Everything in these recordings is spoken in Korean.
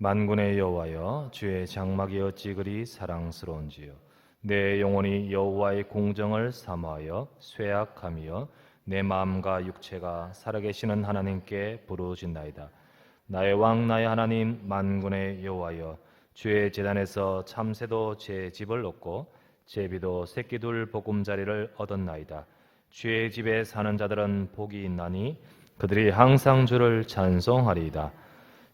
만군의 여호와여, 주의 장막이 어찌 그리 사랑스러운지요. 내 영혼이 여호와의 공정을 사모하여 쇠약함이여 내 마음과 육체가 살아계시는 하나님께 부르짖나이다. 나의 왕 나의 하나님 만군의 여호와여, 주의 제단에서 참새도 제 집을 얻고 제비도 새끼둘 보금자리를 얻었나이다. 주의 집에 사는 자들은 복이 있나니 그들이 항상 주를 찬송하리이다.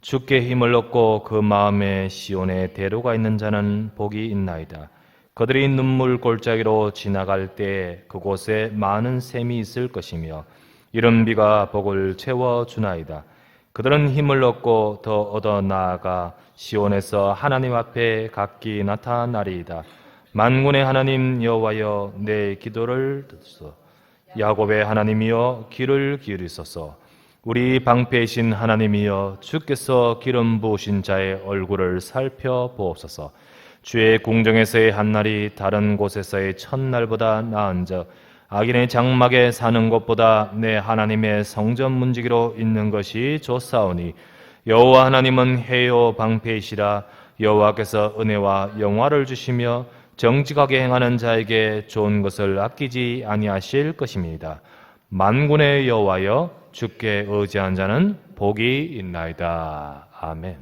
주께 힘을 얻고 그 마음에 시온에 대로가 있는 자는 복이 있나이다. 그들이 눈물 골짜기로 지나갈 때 그곳에 많은 샘이 있을 것이며 이른 비가 복을 채워주나이다. 그들은 힘을 얻고 더 얻어 나아가 시온에서 하나님 앞에 각기 나타나리이다. 만군의 하나님 여호와여, 내 기도를 듣소서. 야곱의 하나님이여, 귀를 기울이소서. 우리 방패이신 하나님이여, 주께서 기름 부으신 자의 얼굴을 살펴보옵소서. 주의 궁정에서의 한날이 다른 곳에서의 첫날보다 나은즉 악인의 장막에 사는 것보다 내 하나님의 성전 문지기로 있는 것이 좋사오니 여호와 하나님은 해요 방패이시라. 여호와께서 은혜와 영화를 주시며 정직하게 행하는 자에게 좋은 것을 아끼지 아니하실 것입니다. 만군의 여호와여, 주께 의지한 자는 복이 있나이다. 아멘.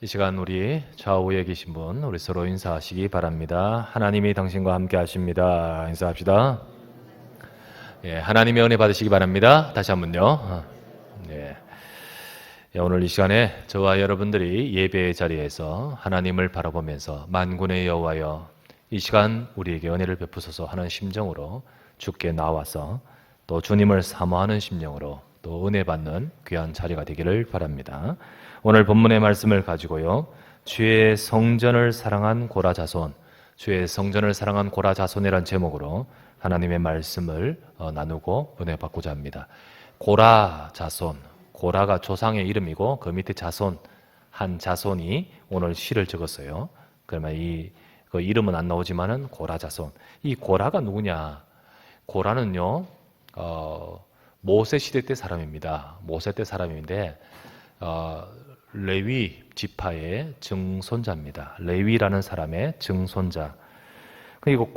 이 시간 우리 좌우에 계신 분 우리 서로 인사하시기 바랍니다. 하나님이 당신과 함께 하십니다. 인사합시다. 예, 하나님의 은혜 받으시기 바랍니다. 다시 한번요. 예. 오늘 이 시간에 저와 여러분들이 예배의 자리에서 하나님을 바라보면서 만군의 여호와여, 이 시간 우리에게 은혜를 베푸소서 하는 심정으로 주께 나와서 또 주님을 사모하는 심령으로 또 은혜 받는 귀한 자리가 되기를 바랍니다. 오늘 본문의 말씀을 가지고요, 주의 성전을 사랑한 고라 자손, 주의 성전을 사랑한 고라 자손이란 제목으로 하나님의 말씀을 나누고 은혜 받고자 합니다. 고라 자손, 고라가 조상의 이름이고 그 밑에 자손, 한 자손이 오늘 시를 적었어요. 그러면 그 이름은 안 나오지만은 고라 자손. 이 고라가 누구냐? 고라는요, 모세 시대 때 사람입니다. 모세 때 사람인데 레위 지파의 증손자입니다. 레위라는 사람의 증손자. 그리고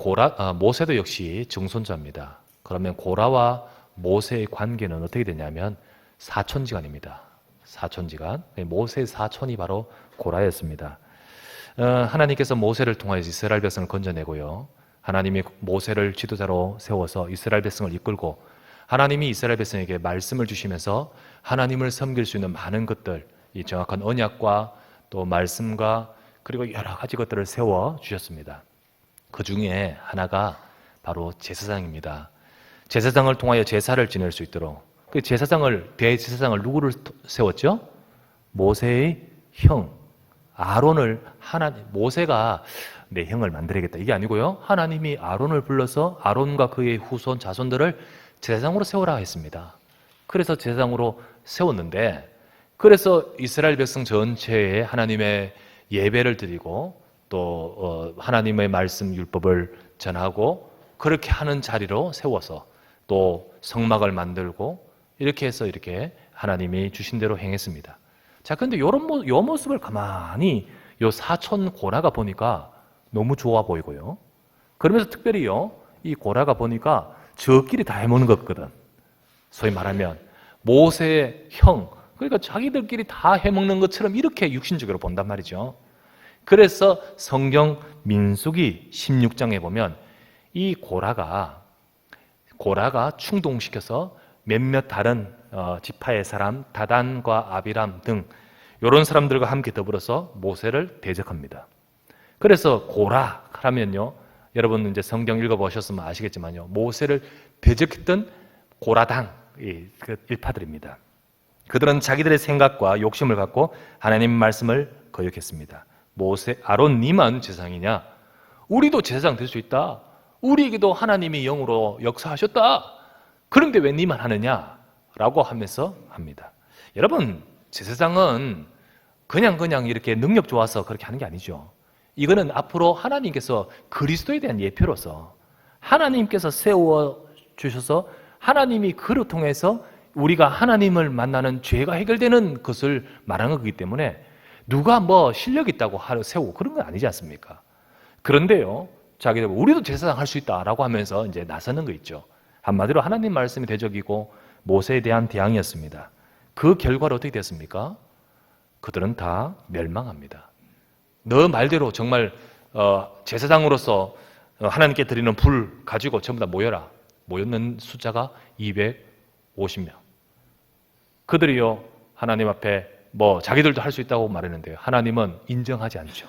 모세도 역시 증손자입니다. 그러면 고라와 모세의 관계는 어떻게 되냐면 사촌지간입니다. 사촌지간. 모세의 사촌이 바로 고라였습니다. 하나님께서 모세를 통하여서 이스라엘 백성을 건져내고요, 하나님이 모세를 지도자로 세워서 이스라엘 백성을 이끌고 하나님이 이스라엘 백성에게 말씀을 주시면서 하나님을 섬길 수 있는 많은 것들, 이 정확한 언약과 또 말씀과 그리고 여러 가지 것들을 세워 주셨습니다. 그 중에 하나가 바로 제사장입니다. 제사장을 통하여 제사를 지낼 수 있도록 그 대제사장을 누구를 세웠죠? 모세의 형 아론을 모세가 내 형을 만들어야겠다 이게 아니고요, 하나님이 아론을 불러서 아론과 그의 후손 자손들을 제사장으로 세우라 했습니다. 그래서 제사장으로 세웠는데, 그래서 이스라엘 백성 전체에 하나님의 예배를 드리고 또 하나님의 말씀 율법을 전하고 그렇게 하는 자리로 세워서 또 성막을 만들고 이렇게 해서 이렇게 하나님이 주신 대로 행했습니다. 자, 그런데 요 모습을 가만히 요 사촌 고라가 보니까 너무 좋아 보이고요, 그러면서 특별히요, 이 고라가 보니까 저끼리 다 해먹는 것 같거든. 소위 말하면 모세의 형, 그러니까 자기들끼리 다 해먹는 것처럼 이렇게 육신적으로 본단 말이죠. 그래서 성경 민수기 16장에 보면 이 고라가 충동시켜서 몇몇 다른 지파의 사람 다단과 아비람 등 이런 사람들과 함께 더불어서 모세를 대적합니다. 그래서 고라 하면요, 여러분 이제 성경 읽어보셨으면 아시겠지만요, 모세를 대적했던 고라당 그 일파들입니다. 그들은 자기들의 생각과 욕심을 갖고 하나님 말씀을 거역했습니다. 아론 니만 제사장이냐? 우리도 제사장 될 수 있다. 우리에게도 하나님이 영으로 역사하셨다. 그런데 왜 니만 하느냐? 라고 하면서 합니다. 여러분, 제사장은 그냥 이렇게 능력 좋아서 그렇게 하는 게 아니죠. 이거는 앞으로 하나님께서 그리스도에 대한 예표로서 하나님께서 세워 주셔서 하나님이 그를 통해서 우리가 하나님을 만나는 죄가 해결되는 것을 말하는 거기 때문에 누가 뭐 실력 있다고 세우고 그런 건 아니지 않습니까? 그런데요, 자기들 우리도 제사장 할 수 있다라고 하면서 이제 나서는 거 있죠. 한마디로 하나님 말씀이 대적이고 모세에 대한 대항이었습니다. 그 결과로 어떻게 됐습니까? 그들은 다 멸망합니다. 너 말대로 정말 제사장으로서 하나님께 드리는 불 가지고 전부 다 모여라. 모였는 숫자가 250명. 그들이요, 하나님 앞에 뭐 자기들도 할 수 있다고 말했는데요, 하나님은 인정하지 않죠.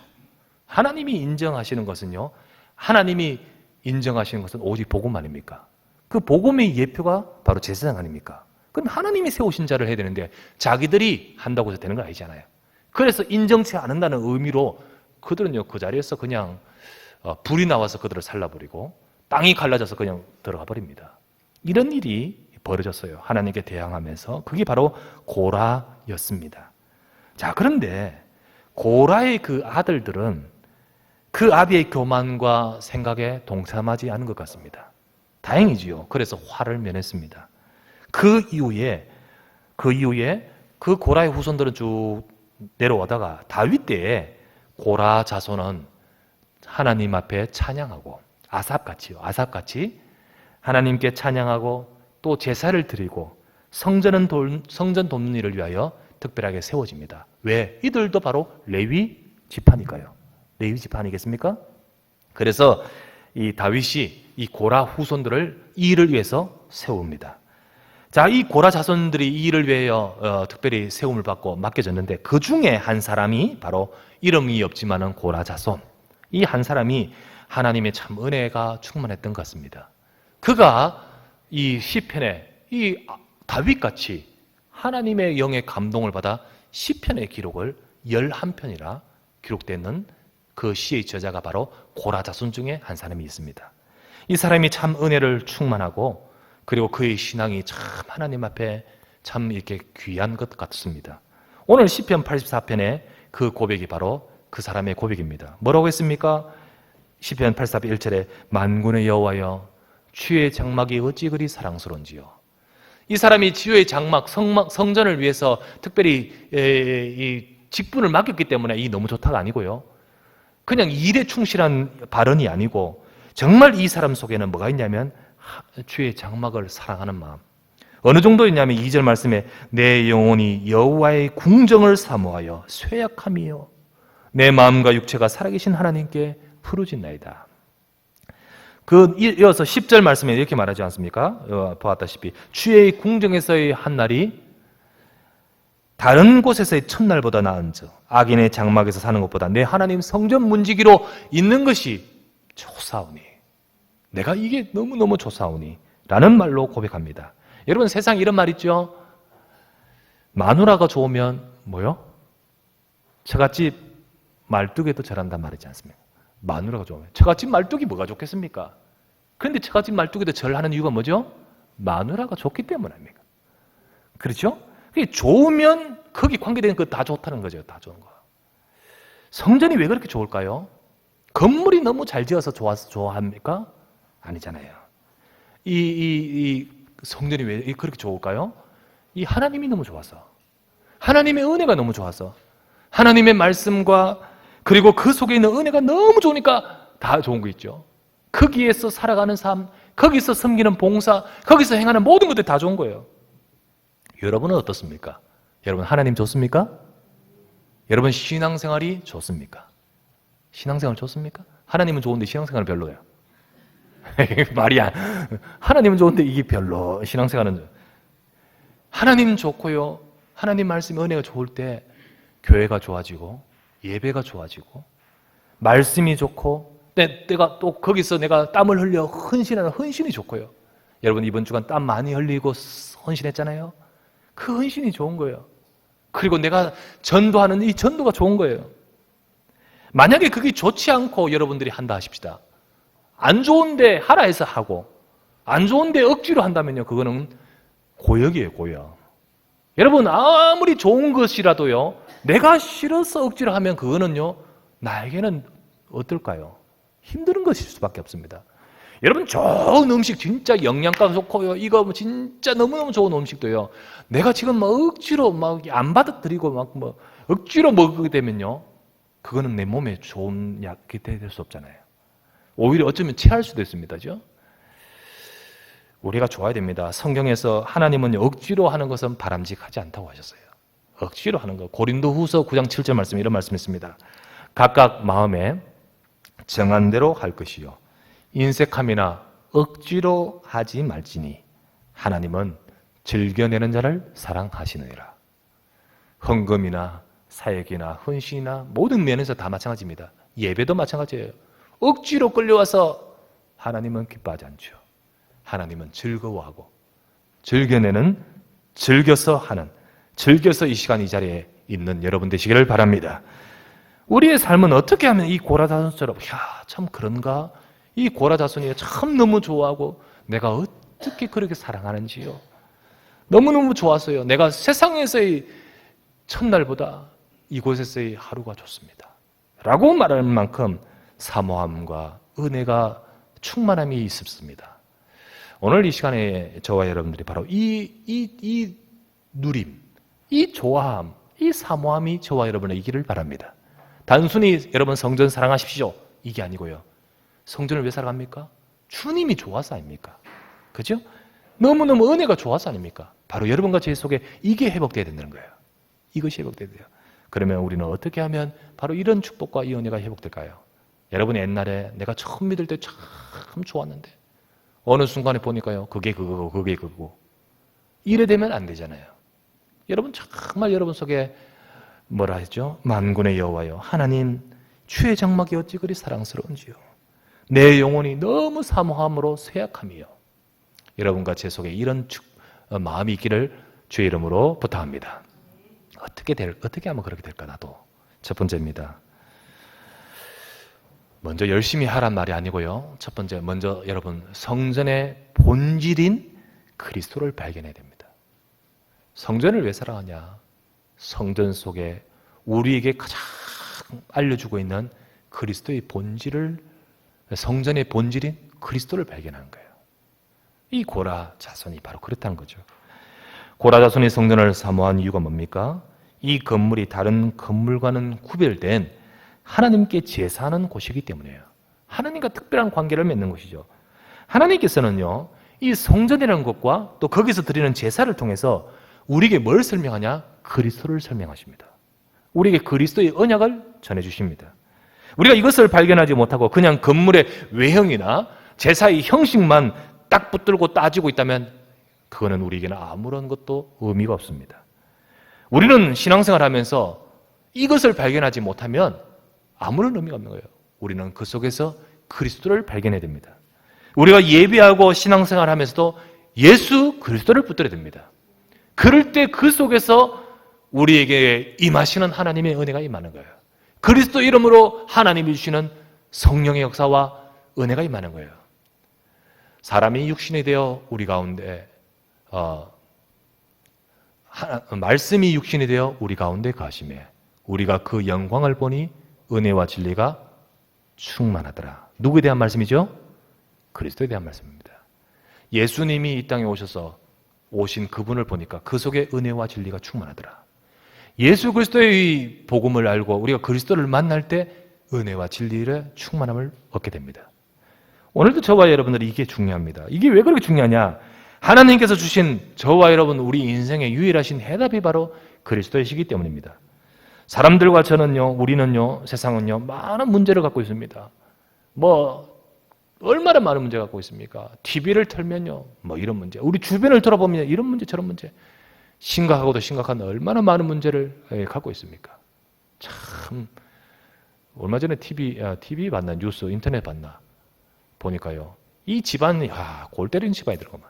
하나님이 인정하시는 것은요, 하나님이 인정하시는 것은 오직 복음 아닙니까? 그 복음의 예표가 바로 제사장 아닙니까? 그럼 하나님이 세우신 자를 해야 되는데 자기들이 한다고 해서 되는 건 아니잖아요. 그래서 인정치 않는다는 의미로 그들은요, 그 자리에서 그냥 불이 나와서 그들을 살라버리고 땅이 갈라져서 그냥 들어가 버립니다. 이런 일이 벌어졌어요. 하나님께 대항하면서. 그게 바로 고라였습니다. 자, 그런데 고라의 그 아들들은 그 아비의 교만과 생각에 동참하지 않은 것 같습니다. 다행이지요. 그래서 화를 면했습니다. 그 이후에 그 고라의 후손들은 쭉 내려오다가 다윗 때에 고라 자손은 하나님 앞에 찬양하고 아삽같이 하나님께 찬양하고 또 제사를 드리고 성전 돕는 일을 위하여 특별하게 세워집니다. 왜? 이들도 바로 레위 지파니까요. 레위 지파 아니겠습니까? 그래서 이 다윗이 이 고라 후손들을 이 일을 위해서 세웁니다. 자, 이 고라 자손들이 이 일을 위하여 특별히 세움을 받고 맡겨졌는데 그 중에 한 사람이 바로 이름이 없지만은 고라 자손. 이 한 사람이 하나님의 참 은혜가 충만했던 것 같습니다. 그가 이 시편에 이 다윗같이 하나님의 영의 감동을 받아 시편의 기록을 11편이라 기록되는 그 시의 저자가 바로 고라 자손 중에 한 사람이 있습니다. 이 사람이 참 은혜를 충만하고 그리고 그의 신앙이 참 하나님 앞에 참 이렇게 귀한 것 같습니다. 오늘 시편 84편의 그 고백이 바로 그 사람의 고백입니다. 뭐라고 했습니까? 시편 84편 1절에 만군의 여호와여 주의 장막이 어찌 그리 사랑스러운지요. 이 사람이 주의 장막 성전을 위해서 특별히 이 직분을 맡겼기 때문에 이 너무 좋다가 아니고요, 그냥 일에 충실한 발언이 아니고 정말 이 사람 속에는 뭐가 있냐면 주의 장막을 사랑하는 마음. 어느 정도였냐면 2절 말씀에 내 영혼이 여호와의 궁정을 사모하여 쇠약함이요 내 마음과 육체가 살아계신 하나님께 부르짖나이다. 이어서 10절 말씀에 이렇게 말하지 않습니까? 보았다시피 주의 궁정에서의 한 날이 다른 곳에서의 첫날보다 나은즉 악인의 장막에서 사는 것보다 내 하나님 성전 문지기로 있는 것이 좋사오니, 내가 이게 너무너무 좋사오니 라는 말로 고백합니다. 여러분, 세상 이런 말 있죠? 마누라가 좋으면 뭐요? 처갓집 말뚝에도 절한단 말이지 않습니까? 마누라가 좋으면. 처갓집 말뚝이 뭐가 좋겠습니까? 그런데 처갓집 말뚝에도 절하는 이유가 뭐죠? 마누라가 좋기 때문 아닙니까? 그렇죠? 그게 좋으면 거기 관계되는 거 다 좋다는 거죠. 다 좋은 거. 성전이 왜 그렇게 좋을까요? 건물이 너무 잘 지어서 좋아합니까? 아니잖아요. 이 성전이 왜 그렇게 좋을까요? 이 하나님이 너무 좋아서, 하나님의 은혜가 너무 좋아서, 하나님의 말씀과 그리고 그 속에 있는 은혜가 너무 좋으니까 다 좋은 거 있죠. 거기에서 살아가는 삶, 거기서 섬기는 봉사, 거기서 행하는 모든 것들이 다 좋은 거예요. 여러분은 어떻습니까? 여러분 하나님 좋습니까? 여러분 신앙생활이 좋습니까? 신앙생활 좋습니까? 하나님은 좋은데 신앙생활은 별로예요. 말이야. 하나님은 좋은데 이게 별로, 신앙생활은. 하나님 좋고요, 하나님 말씀 은혜가 좋을 때 교회가 좋아지고 예배가 좋아지고 말씀이 좋고 내가 또 거기서 내가 땀을 흘려 헌신하는 헌신이 좋고요. 여러분 이번 주간 땀 많이 흘리고 헌신했잖아요. 그 헌신이 좋은 거예요. 그리고 내가 전도하는 이 전도가 좋은 거예요. 만약에 그게 좋지 않고 여러분들이 한다 하십시다. 안 좋은데 하라 해서 하고 안 좋은데 억지로 한다면요, 그거는 고역이에요, 고역. 여러분 아무리 좋은 것이라도요, 내가 싫어서 억지로 하면 그거는요, 나에게는 어떨까요? 힘든 것일 수밖에 없습니다. 여러분 좋은 음식 진짜 영양가 좋고요. 이거 뭐 진짜 너무너무 좋은 음식도요. 내가 지금 막 억지로 막 안 받아들이고 막 뭐 억지로 먹게 되면요. 그거는 내 몸에 좋은 약이 될 수 없잖아요. 오히려 어쩌면 체할 수도 있습니다. 그죠? 우리가 좋아야 됩니다. 성경에서 하나님은 억지로 하는 것은 바람직하지 않다고 하셨어요. 억지로 하는 거. 고린도후서 9장 7절 말씀에 이런 말씀이 있습니다. 각각 마음에 정한 대로 할 것이요 인색함이나 억지로 하지 말지니 하나님은 즐겨내는 자를 사랑하시느니라. 헌금이나 사역이나 헌신이나 모든 면에서 다 마찬가지입니다. 예배도 마찬가지예요. 억지로 끌려와서 하나님은 기뻐하지 않죠. 하나님은 즐거워하고 즐겨내는, 즐겨서 하는, 즐겨서 이 시간 이 자리에 있는 여러분 되시기를 바랍니다. 우리의 삶은 어떻게 하면 이 고라자손처럼 참 그런가? 이 고라자손이 참 너무 좋아하고 내가 어떻게 그렇게 사랑하는지요. 너무너무 좋았어요. 내가 세상에서의 첫날보다 이곳에서의 하루가 좋습니다. 라고 말할 만큼 사모함과 은혜가 충만함이 있습니다. 오늘 이 시간에 저와 여러분들이 바로 이 누림, 이 좋아함, 이 사모함이 저와 여러분의 이기를 바랍니다. 단순히 여러분 성전 사랑하십시오. 이게 아니고요. 성전을 왜 사랑합니까? 주님이 좋아서 아닙니까? 그죠? 너무너무 은혜가 좋아서 아닙니까? 바로 여러분과 제 속에 이게 회복되어야 된다는 거예요. 이것이 회복돼야 돼요. 그러면 우리는 어떻게 하면 바로 이런 축복과 이 은혜가 회복될까요? 여러분이 옛날에 내가 처음 믿을 때 참 좋았는데 어느 순간에 보니까요. 그게 그거고 그게 그거고 이래 되면 안 되잖아요. 여러분 정말 여러분 속에 뭐라 했죠? 만군의 여호와여 하나님 주의 장막이 어찌 그리 사랑스러운지요. 내 영혼이 너무 사모함으로 쇠약함이요. 여러분과 제 속에 이런 마음이 있기를 주의 이름으로 부탁합니다. 어떻게 하면 그렇게 될까 나도. 첫 번째입니다. 먼저 열심히 하란 말이 아니고요. 첫 번째 먼저 여러분 성전의 본질인 그리스도를 발견해야 됩니다. 성전을 왜 사랑하냐? 성전 속에 우리에게 가장 알려주고 있는 그리스도의 본질을 성전의 본질인 그리스도를 발견하는 거예요. 이 고라 자손이 바로 그렇다는 거죠. 고라 자손이 성전을 사모한 이유가 뭡니까? 이 건물이 다른 건물과는 구별된 하나님께 제사하는 곳이기 때문이에요. 하나님과 특별한 관계를 맺는 곳이죠. 하나님께서는요, 이 성전이라는 것과 또 거기서 드리는 제사를 통해서 우리에게 뭘 설명하냐? 그리스도를 설명하십니다. 우리에게 그리스도의 언약을 전해주십니다. 우리가 이것을 발견하지 못하고 그냥 건물의 외형이나 제사의 형식만 딱 붙들고 따지고 있다면 그거는 우리에게는 아무런 것도 의미가 없습니다. 우리는 신앙생활을 하면서 이것을 발견하지 못하면 아무런 의미가 없는 거예요. 우리는 그 속에서 그리스도를 발견해야 됩니다. 우리가 예배하고 신앙생활을 하면서도 예수 그리스도를 붙들어야 됩니다. 그럴 때 그 속에서 우리에게 임하시는 하나님의 은혜가 임하는 거예요. 그리스도 이름으로 하나님이 주시는 성령의 역사와 은혜가 임하는 거예요. 사람이 육신이 되어 우리 가운데 말씀이 육신이 되어 우리 가운데 가심에 우리가 그 영광을 보니 은혜와 진리가 충만하더라. 누구에 대한 말씀이죠? 그리스도에 대한 말씀입니다. 예수님이 이 땅에 오신 그분을 보니까 그 속에 은혜와 진리가 충만하더라. 예수 그리스도의 복음을 알고 우리가 그리스도를 만날 때 은혜와 진리의 충만함을 얻게 됩니다. 오늘도 저와 여러분들이 이게 중요합니다. 이게 왜 그렇게 중요하냐? 하나님께서 주신 저와 여러분 우리 인생의 유일하신 해답이 바로 그리스도이시기 때문입니다. 사람들과 우리는요, 세상은요, 많은 문제를 갖고 있습니다. 얼마나 많은 문제 갖고 있습니까? TV를 틀면요, 이런 문제. 우리 주변을 돌아보면 이런 문제, 저런 문제. 심각하고도 심각한 얼마나 많은 문제를 갖고 있습니까? 참, 얼마 전에 TV 봤나? 뉴스, 인터넷 봤나? 보니까요, 이 집안이, 골 때리는 집안이 들어가면.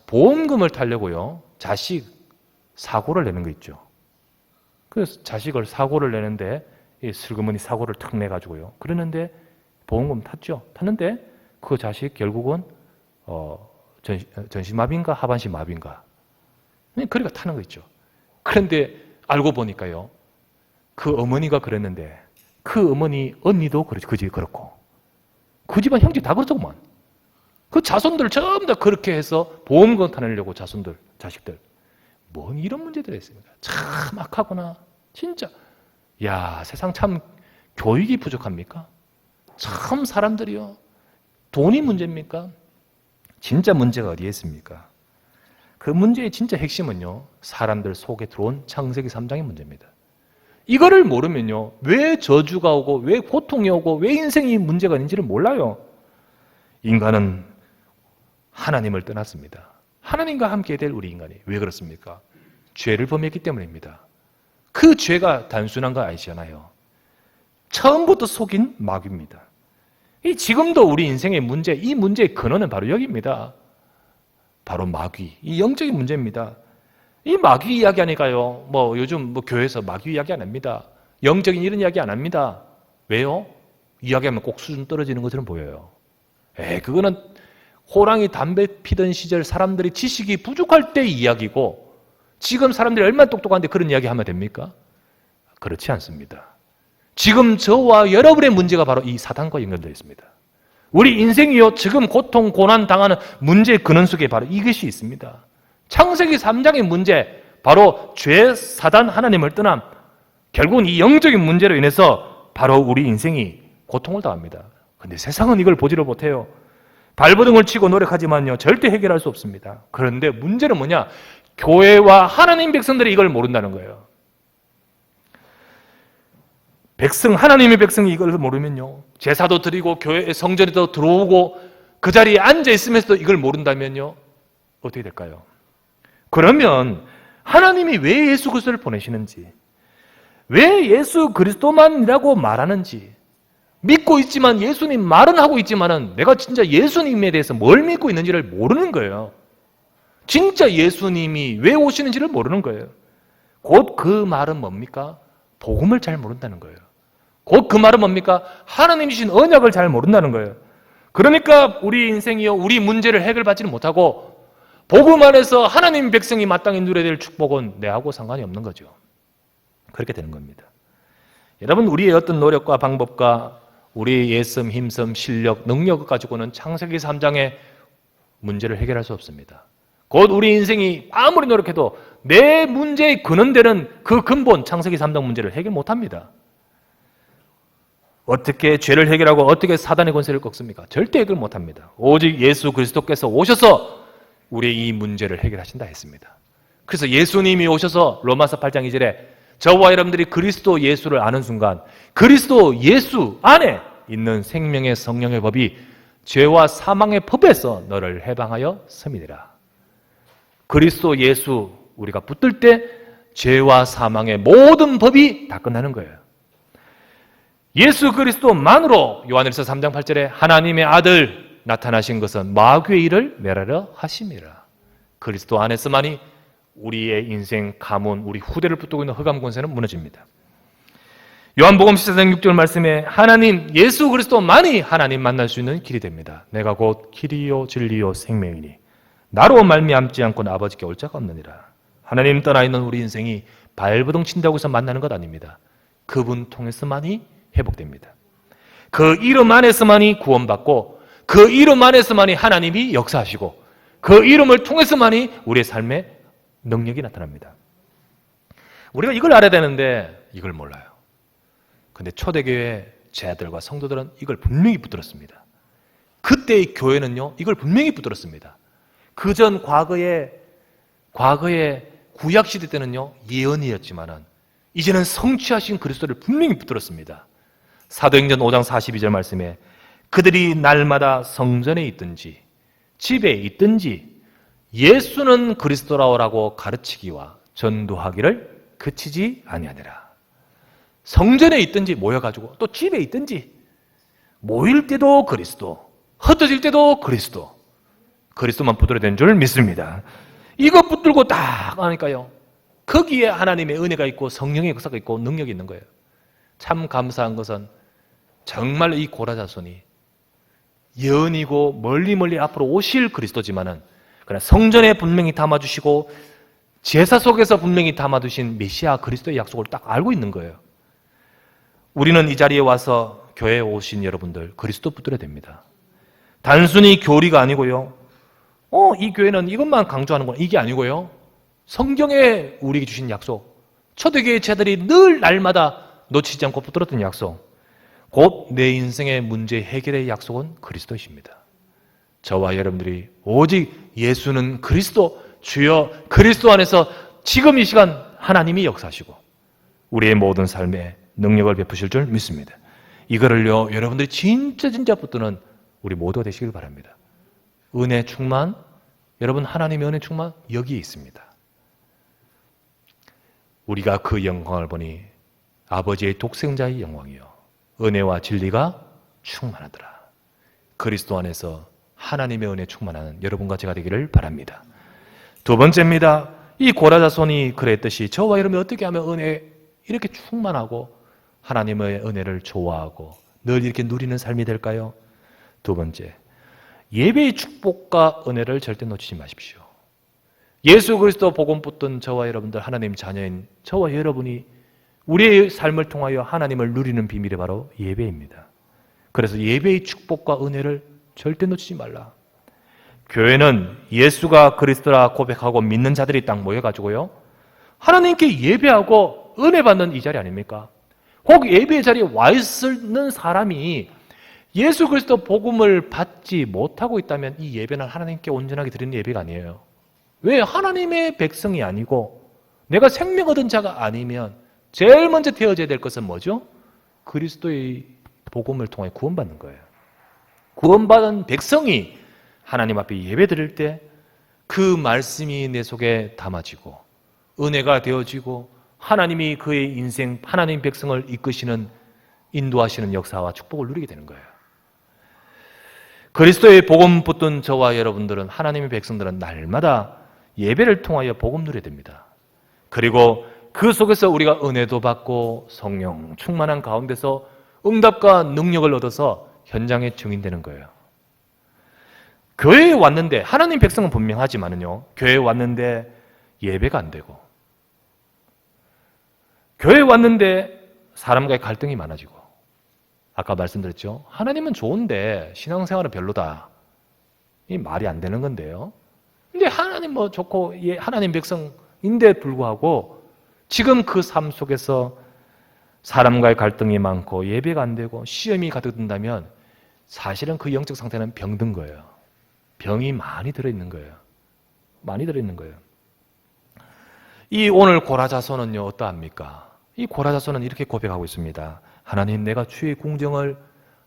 보험금을 타려고요, 자식 사고를 내는 거 있죠. 그래서 자식을 사고를 내는데 슬그머니 사고를 탁 내가지고요. 그러는데 보험금 탔는데 그 자식 결국은 전신마비인가 하반신마비인가 그러니까 타는 거 있죠. 그런데 알고 보니까요. 그 어머니가 그랬는데 그 어머니 언니도 그렇고 그 집안 형제 다 그렇더구만. 그 자손들 전부 다 그렇게 해서 보험금 타내려고 자손들, 자식들. 뭔 이런 문제들이 있습니까? 참 악하구나. 진짜. 야, 세상 참 교육이 부족합니까? 참 사람들이요. 돈이 문제입니까? 진짜 문제가 어디에 있습니까? 그 문제의 진짜 핵심은요, 사람들 속에 들어온 창세기 3장의 문제입니다. 이거를 모르면요, 왜 저주가 오고, 왜 고통이 오고, 왜 인생이 문제가 있는지를 몰라요. 인간은 하나님을 떠났습니다. 하나님과 함께 될 우리 인간이 왜 그렇습니까? 죄를 범했기 때문입니다. 그 죄가 단순한 거 아니잖아요. 처음부터 속인 마귀입니다. 지금도 우리 인생의 문제, 이 문제의 근원은 바로 여기입니다. 바로 마귀, 이 영적인 문제입니다. 이 마귀 이야기하니까요, 요즘 교회에서 마귀 이야기 안 합니다. 영적인 이런 이야기 안 합니다. 왜요? 이야기하면 꼭 수준 떨어지는 것처럼 보여요. 그거는 호랑이 담배 피던 시절 사람들이 지식이 부족할 때 이야기고, 지금 사람들이 얼마나 똑똑한데 그런 이야기 하면 됩니까? 그렇지 않습니다. 지금 저와 여러분의 문제가 바로 이 사단과 연결되어 있습니다. 우리 인생이요, 지금 고통, 고난 당하는 문제의 근원 속에 바로 이것이 있습니다. 창세기 3장의 문제, 바로 죄, 사단, 하나님을 떠남, 결국은 이 영적인 문제로 인해서 바로 우리 인생이 고통을 당합니다. 근데 세상은 이걸 보지를 못해요. 발버둥을 치고 노력하지만요, 절대 해결할 수 없습니다. 그런데 문제는 뭐냐? 교회와 하나님 백성들이 이걸 모른다는 거예요. 하나님의 백성이 이걸 모르면요, 제사도 드리고 교회 성전에도 들어오고 그 자리에 앉아 있으면서도 이걸 모른다면요, 어떻게 될까요? 그러면 하나님이 왜 예수 그리스도를 보내시는지, 왜 예수 그리스도만이라고 말하는지, 믿고 있지만 예수님 말은 하고 있지만은 내가 진짜 예수님에 대해서 뭘 믿고 있는지를 모르는 거예요. 진짜 예수님이 왜 오시는지를 모르는 거예요. 곧 그 말은 뭡니까? 복음을 잘 모른다는 거예요. 곧 그 말은 뭡니까? 하나님 주신 언약을 잘 모른다는 거예요. 그러니까 우리 인생이요, 우리 문제를 해결받지는 못하고 복음 안에서 하나님 백성이 마땅히 누려야 될 축복은 내하고 상관이 없는 거죠. 그렇게 되는 겁니다. 여러분, 우리의 어떤 노력과 방법과 우리의 예씀, 힘씀, 실력, 능력을 가지고는 창세기 3장의 문제를 해결할 수 없습니다. 곧 우리 인생이 아무리 노력해도 내 문제의 근원되는 그 근본, 창세기 3장 문제를 해결 못합니다. 어떻게 죄를 해결하고 어떻게 사단의 권세를 꺾습니까? 절대 해결 못합니다. 오직 예수 그리스도께서 오셔서 우리의 이 문제를 해결하신다 했습니다. 그래서 예수님이 오셔서 로마서 8장 2절에 저와 여러분들이 그리스도 예수를 아는 순간 그리스도 예수 안에 있는 생명의 성령의 법이 죄와 사망의 법에서 너를 해방하여 섬이니라. 그리스도 예수 우리가 붙들 때 죄와 사망의 모든 법이 다 끝나는 거예요. 예수 그리스도만으로 요한일서 3장 8절에 하나님의 아들 나타나신 것은 마귀의 일을 멸하려 하심이라. 그리스도 안에서만이 우리의 인생 가문, 우리 후대를 붙들고 있는 흑암 권세는 무너집니다. 요한복음 14장 6절 말씀에 하나님 예수 그리스도만이 하나님 만날 수 있는 길이 됩니다. 내가 곧 길이요 진리요 생명이니 나로 말미암지 않고는 아버지께 올 자가 없느니라. 하나님 떠나 있는 우리 인생이 발버둥 친다고 해서 만나는 것 아닙니다. 그분 통해서만이 회복됩니다. 그 이름 안에서만이 구원받고 그 이름 안에서만이 하나님이 역사하시고 그 이름을 통해서만이 우리의 삶에 능력이 나타납니다. 우리가 이걸 알아야 되는데 이걸 몰라요. 근데 초대교회 제자들과 성도들은 이걸 분명히 붙들었습니다. 그때의 교회는요, 이걸 분명히 붙들었습니다. 그전 과거에 구약시대 때는요, 예언이었지만은 이제는 성취하신 그리스도를 분명히 붙들었습니다. 사도행전 5장 42절 말씀에 그들이 날마다 성전에 있든지 집에 있든지 예수는 그리스도라고 가르치기와 전도하기를 그치지 아니하니라. 성전에 있든지 모여가지고 또 집에 있든지 모일 때도 그리스도, 흩어질 때도 그리스도, 그리스도만 붙들어야 되는 줄 믿습니다. 이거 붙들고 딱 하니까요, 거기에 하나님의 은혜가 있고 성령의 역사가 있고 능력이 있는 거예요. 참 감사한 것은 정말 이 고라자손이 예언이고 멀리 앞으로 오실 그리스도지만은 그러나 성전에 분명히 담아주시고 제사 속에서 분명히 담아두신 메시아 그리스도의 약속을 딱 알고 있는 거예요. 우리는 이 자리에 와서 교회에 오신 여러분들 그리스도 붙들어야 됩니다. 단순히 교리가 아니고요. 이 교회는 이것만 강조하는구나. 이게 아니고요. 성경에 우리에게 주신 약속, 초대교회 제자들이 늘 날마다 놓치지 않고 붙들었던 약속, 곧 내 인생의 문제 해결의 약속은 그리스도이십니다. 저와 여러분들이 오직 예수는 그리스도, 주여 그리스도 안에서 지금 이 시간 하나님이 역사하시고 우리의 모든 삶에 능력을 베푸실 줄 믿습니다. 이거를요, 여러분들이 진짜 붙드는 우리 모두가 되시길 바랍니다. 은혜 충만, 여러분 하나님의 은혜 충만 여기에 있습니다. 우리가 그 영광을 보니 아버지의 독생자의 영광이요 은혜와 진리가 충만하더라. 그리스도 안에서 하나님의 은혜 충만하는 여러분과 제가 되기를 바랍니다. 두 번째입니다. 이 고라자손이 그랬듯이 저와 여러분이 어떻게 하면 은혜 이렇게 충만하고 하나님의 은혜를 좋아하고 늘 이렇게 누리는 삶이 될까요? 두 번째, 예배의 축복과 은혜를 절대 놓치지 마십시오. 예수 그리스도 복음 붙든 저와 여러분들 하나님 자녀인 저와 여러분이 우리의 삶을 통하여 하나님을 누리는 비밀이 바로 예배입니다. 그래서 예배의 축복과 은혜를 절대 놓치지 말라. 교회는 예수가 그리스도라 고백하고 믿는 자들이 딱 모여가지고요, 하나님께 예배하고 은혜 받는 이 자리 아닙니까? 혹 예배의 자리에 와 있는 사람이 예수 그리스도 복음을 받지 못하고 있다면 이 예배는 하나님께 온전하게 드리는 예배가 아니에요. 왜? 하나님의 백성이 아니고 내가 생명 얻은 자가 아니면 제일 먼저 되어져야 될 것은 뭐죠? 그리스도의 복음을 통해 구원받는 거예요. 구원받은 백성이 하나님 앞에 예배 드릴 때 그 말씀이 내 속에 담아지고 은혜가 되어지고 하나님이 그의 인생, 하나님 백성을 이끄시는, 인도하시는 역사와 축복을 누리게 되는 거예요. 그리스도의 복음 붙든 저와 여러분들은, 하나님의 백성들은 날마다 예배를 통하여 복음 누려야 됩니다. 그리고 그 속에서 우리가 은혜도 받고 성령 충만한 가운데서 응답과 능력을 얻어서 현장에 증인되는 거예요. 교회에 왔는데, 하나님 백성은 분명하지만은요, 교회에 왔는데 예배가 안 되고, 교회에 왔는데 사람과의 갈등이 많아지고, 아까 말씀드렸죠. 하나님은 좋은데 신앙생활은 별로다. 이 말이 안 되는 건데요. 근데 하나님 뭐 좋고 하나님 백성인데 불구하고 지금 그 삶 속에서 사람과의 갈등이 많고 예배가 안 되고 시험이 가득 든다면 사실은 그 영적 상태는 병든 거예요. 병이 많이 들어있는 거예요. 많이 들어있는 거예요. 이 오늘 고라자손은요, 어떠합니까? 이 고라자손은 이렇게 고백하고 있습니다. 하나님, 내가 주의 궁정을,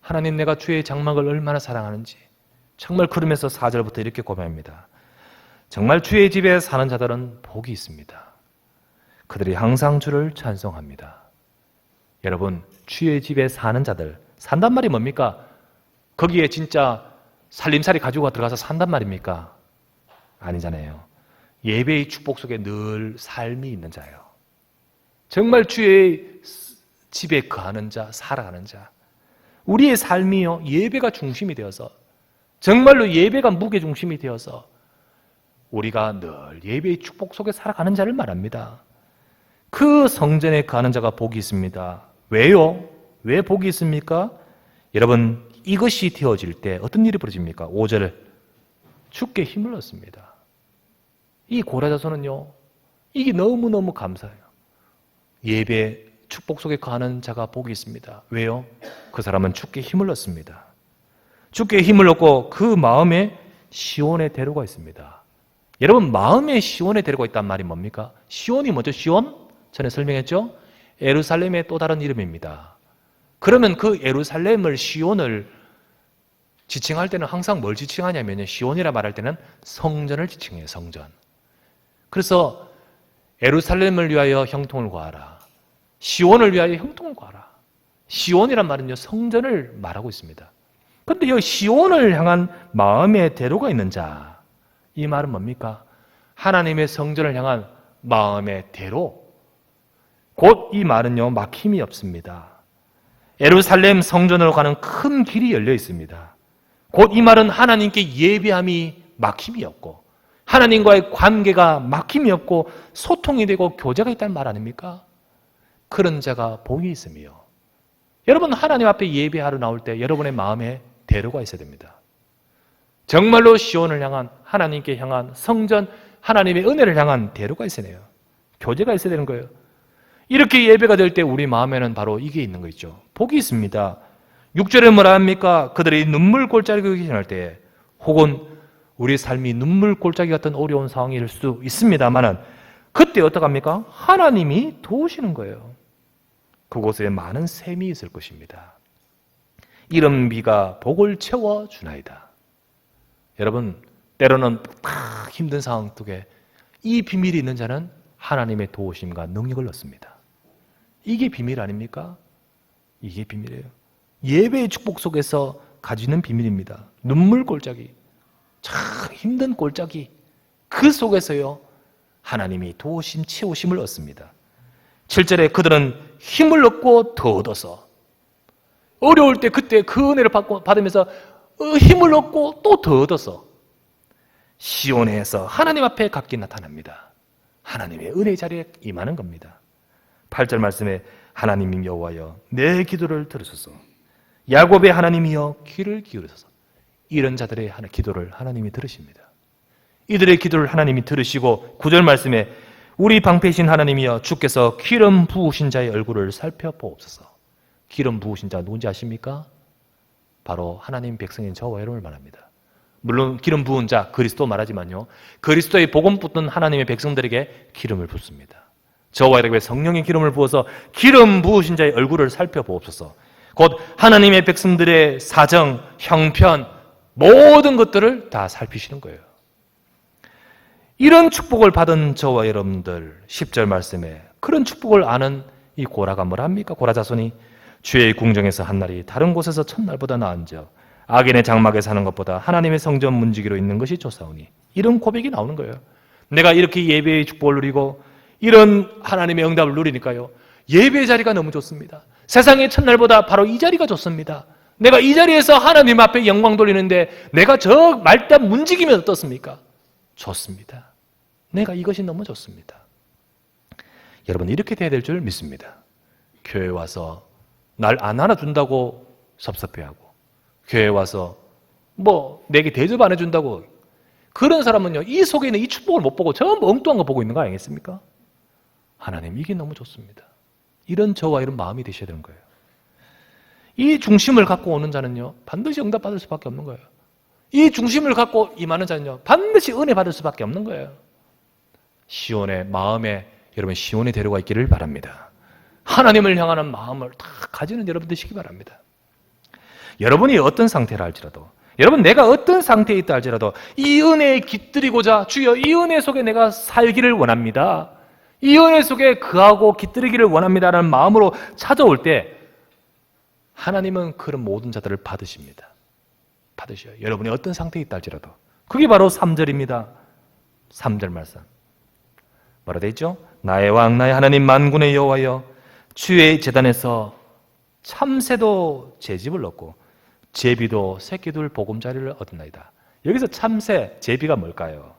하나님, 내가 주의 장막을 얼마나 사랑하는지. 정말 그러면서 4절부터 이렇게 고백합니다. 정말 주의 집에 사는 자들은 복이 있습니다. 그들이 항상 주를 찬송합니다. 여러분, 주의 집에 사는 자들, 산단 말이 뭡니까? 거기에 진짜 살림살이 가지고 들어가서 산단 말입니까? 아니잖아요. 예배의 축복 속에 늘 삶이 있는 자예요. 정말 주의 집에 거하는 자, 살아가는 자. 우리의 삶이요, 예배가 중심이 되어서, 정말로 예배가 무게 중심이 되어서 우리가 늘 예배의 축복 속에 살아가는 자를 말합니다. 그 성전에 거하는 자가 복이 있습니다. 왜요? 왜 복이 있습니까? 여러분, 이것이 되어질 때 어떤 일이 벌어집니까? 5절, 주께 힘을 얻습니다. 이 고라자손은요, 이게 너무너무 감사해요. 예배 축복 속에 거하는 자가 복이 있습니다. 왜요? 그 사람은 주께 힘을 얻습니다. 주께 힘을 얻고 그 마음에 시온의 대로가 있습니다. 여러분, 마음에 시온의 대로가 있단 말이 뭡니까? 시온이 뭐죠? 시온? 전에 설명했죠? 예루살렘의 또 다른 이름입니다. 그러면 그 예루살렘을, 시온을 지칭할 때는 항상 뭘 지칭하냐면요, 시온이라 말할 때는 성전을 지칭해요. 성전. 그래서 예루살렘을 위하여 형통을 구하라, 시온을 위하여 형통을 구하라. 시온이란 말은요, 성전을 말하고 있습니다. 그런데 여기 시온을 향한 마음의 대로가 있는 자, 이 말은 뭡니까? 하나님의 성전을 향한 마음의 대로. 곧 이 말은요, 막힘이 없습니다. 예루살렘 성전으로 가는 큰 길이 열려 있습니다. 곧 이 말은 하나님께 예배함이 막힘이 없고, 하나님과의 관계가 막힘이 없고 소통이 되고 교제가 있다는 말 아닙니까? 그런 자가 복이 있으며, 여러분 하나님 앞에 예배하러 나올 때 여러분의 마음에 대로가 있어야 됩니다. 정말로 시온을 향한 하나님께 향한 성전 하나님의 은혜를 향한 대로가 있어야 돼요. 교제가 있어야 되는 거예요. 이렇게 예배가 될 때 우리 마음에는 바로 이게 있는 거 있죠. 복이 있습니다. 6절에 뭐라 합니까? 그들이 눈물 골짜기를 지날 때 혹은 우리 삶이 눈물 골짜기 같은 어려운 상황일 수 있습니다만은 그때 어떡합니까? 하나님이 도우시는 거예요. 그곳에 많은 샘이 있을 것입니다. 이런 비가 복을 채워주나이다. 여러분 때로는 막 힘든 상황 속에 이 비밀이 있는 자는 하나님의 도우심과 능력을 얻습니다. 이게 비밀 아닙니까? 이게 비밀이에요. 예배의 축복 속에서 가지는 비밀입니다. 눈물 골짜기, 참 힘든 골짜기, 그 속에서요 하나님이 도우심, 채우심을 얻습니다. 7절에 그들은 힘을 얻고 더 얻어서, 어려울 때 그때 그 은혜를 받으면서 힘을 얻고 또 더 얻어서 시온에서 하나님 앞에 각기 나타납니다. 하나님의 은혜 자리에 임하는 겁니다. 8절 말씀에 하나님 여호와여 내 기도를 들으소서, 야곱의 하나님이여 귀를 기울이소서. 이런 자들의 기도를 하나님이 들으십니다. 이들의 기도를 하나님이 들으시고 9절 말씀에 우리 방패이신 하나님이여 주께서 기름 부으신 자의 얼굴을 살펴보옵소서. 기름 부으신 자 누군지 아십니까? 바로 하나님 백성인 저와 여러분을 말합니다. 물론 기름 부은 자 그리스도 말하지만요, 그리스도의 복음 붙든 하나님의 백성들에게 기름을 붓습니다. 저와 여러분의 성령의 기름을 부어서 기름 부으신 자의 얼굴을 살펴보옵소서. 곧 하나님의 백성들의 사정, 형편, 모든 것들을 다 살피시는 거예요. 이런 축복을 받은 저와 여러분들, 10절 말씀에 그런 축복을 아는 이 고라가 뭐라 합니까? 고라 자손이 주의 궁정에서 한 날이 다른 곳에서 첫날보다 나은즉 악인의 장막에 사는 것보다 하나님의 성전 문지기로 있는 것이 좋사오니, 이런 고백이 나오는 거예요. 내가 이렇게 예배의 축복을 누리고 이런 하나님의 응답을 누리니까요, 예배의 자리가 너무 좋습니다. 세상의 첫날보다 바로 이 자리가 좋습니다. 내가 이 자리에서 하나님 앞에 영광 돌리는데 내가 저 말단 문지기면 어떻습니까? 좋습니다. 내가 이것이 너무 좋습니다. 여러분 이렇게 돼야 될 줄 믿습니다. 교회 와서 날 안 안아준다고 섭섭해하고, 교회 와서 내게 대접 안 해준다고, 그런 사람은요 이 속에 있는 이 축복을 못 보고 전부 엉뚱한 거 보고 있는 거 아니겠습니까? 하나님 이게 너무 좋습니다. 이런 저와 이런 마음이 되셔야 되는 거예요. 이 중심을 갖고 오는 자는요 반드시 응답받을 수밖에 없는 거예요. 이 중심을 갖고 임하는 자는요 반드시 은혜 받을 수밖에 없는 거예요. 시온의 마음에 여러분 시온의 대로가 있기를 바랍니다. 하나님을 향하는 마음을 다 가지는 여러분 되시기 바랍니다. 여러분이 어떤 상태라 할지라도, 여러분 내가 어떤 상태에 있다 할지라도 이 은혜에 깃들이고자 주여 이 은혜 속에 내가 살기를 원합니다, 이 은혜 속에 거하고 깃들이기를 원합니다라는 마음으로 찾아올 때 하나님은 그런 모든 자들을 받으십니다. 받으셔요. 여러분이 어떤 상태에 있다 할지라도. 그게 바로 3절입니다. 3절 말씀 뭐라 되어 있죠? 나의 왕 나의 하나님 만군의 여호와여 주의 제단에서 참새도 제 집을 얻고 제비도 새끼둘 보금자리를 얻었나이다. 여기서 참새, 제비가 뭘까요?